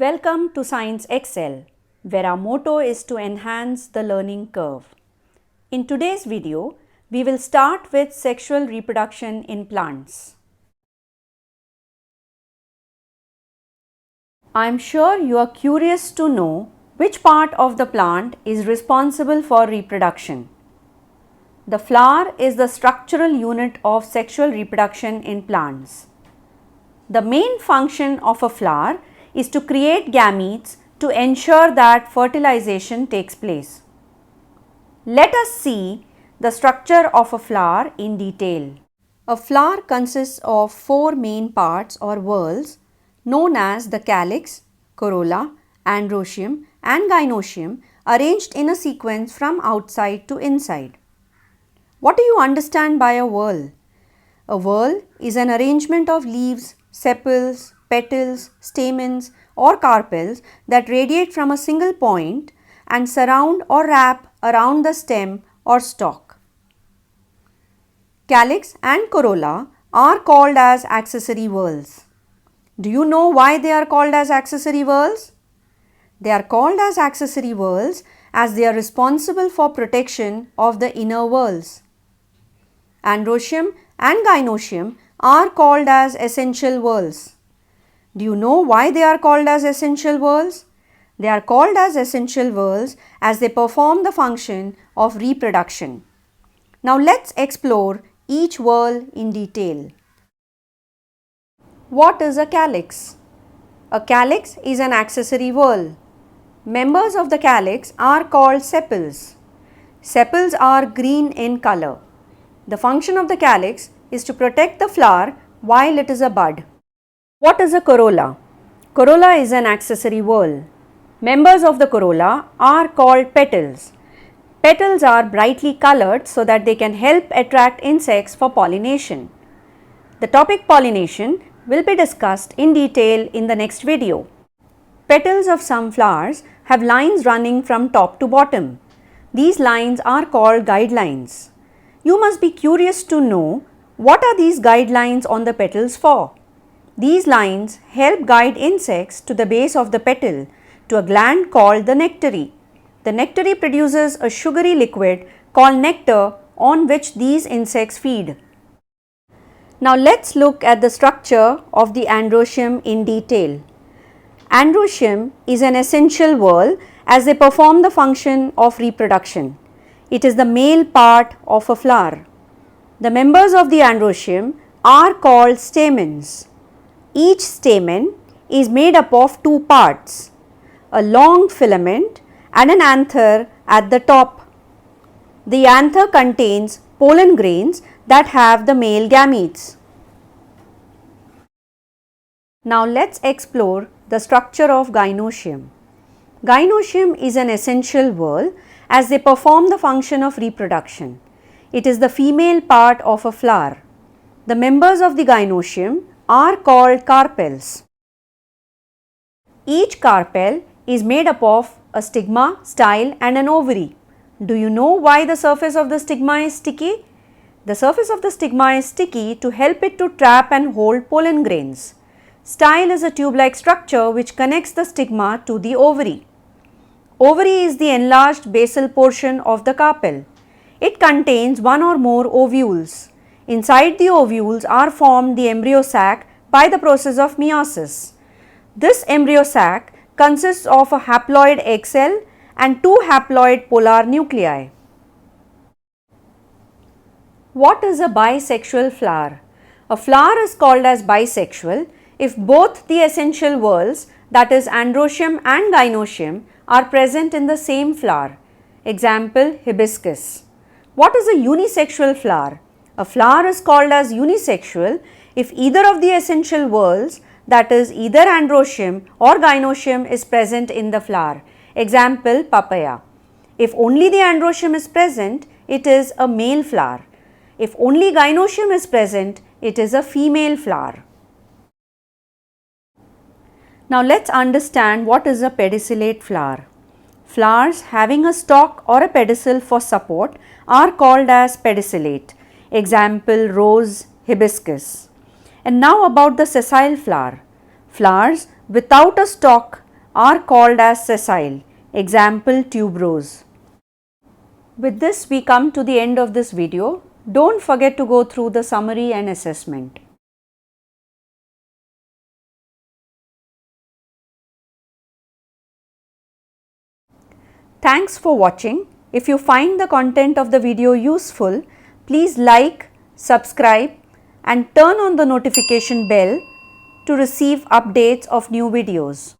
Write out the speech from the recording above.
Welcome to Science Excel, where our motto is to enhance the learning curve. In today's video, we will start with sexual reproduction in plants. I am sure you are curious to know which part of the plant is responsible for reproduction. The flower is the structural unit of sexual reproduction in plants. The main function of a flower is to create gametes to ensure that fertilization takes place. Let us see the structure of a flower in detail. A flower consists of four main parts or whorls known as the calyx, corolla, androecium and gynoecium, arranged in a sequence from outside to inside. What do you understand by a whorl? A whorl is an arrangement of leaves, sepals, petals, stamens or carpels that radiate from a single point and surround or wrap around the stem or stalk. Calyx and corolla are called as accessory whorls. Do you know why they are called as accessory whorls? They are called as accessory whorls as they are responsible for protection of the inner whorls. Androecium and gynoecium are called as essential whorls. Do you know why they are called as essential whorls? They are called as essential whorls as they perform the function of reproduction. Now let's explore each whorl in detail. What is a calyx? A calyx is an accessory whorl. Members of the calyx are called sepals. Sepals are green in color. The function of the calyx is to protect the flower while it is a bud. What is a corolla? Corolla is an accessory whorl. Members of the corolla are called petals. Petals are brightly colored so that they can help attract insects for pollination. The topic pollination will be discussed in detail in the next video. Petals of some flowers have lines running from top to bottom. These lines are called guidelines. You must be curious to know what are these guidelines on the petals for. These lines help guide insects to the base of the petal to a gland called the nectary. The nectary produces a sugary liquid called nectar on which these insects feed. Now let's look at the structure of the androecium in detail. Androecium is an essential whorl as they perform the function of reproduction. It is the male part of a flower. The members of the androecium are called stamens. Each stamen is made up of two parts, a long filament and an anther at the top. The anther contains pollen grains that have the male gametes. Now let's explore the structure of gynoecium. Gynoecium is an essential whorl as they perform the function of reproduction. It is the female part of a flower. The members of the gynoecium are called carpels. Each carpel is made up of a stigma, style and an ovary. Do you know why the surface of the stigma is sticky? The surface of the stigma is sticky to help it to trap and hold pollen grains. Style is a tube-like structure which connects the stigma to the ovary. Ovary is the enlarged basal portion of the carpel. It contains one or more ovules. Inside the ovules are formed the embryo sac by the process of meiosis. This embryo sac consists of a haploid egg cell and two haploid polar nuclei. What is a bisexual flower? A flower is called as bisexual if both the essential whorls, that is androecium and gynoecium, are present in the same flower. Example, hibiscus. What is a unisexual flower? A flower is called as unisexual if either of the essential whorls, that is either androecium or gynoecium, is present in the flower. Example, papaya. If only the androecium is present, it is a male flower. If only gynoecium is present, it is a female flower. Now let's understand what is a pedicellate flower. Flowers having a stalk or a pedicel for support are called as pedicellate. Example, rose, hibiscus. And now about the sessile flower. Flowers without a stalk are called as sessile. Example, tuberose. With this, we come to the end of this video. Don't forget to go through the summary and assessment. Thanks for watching. If you find the content of the video useful, please like, subscribe and turn on the notification bell to receive updates of new videos.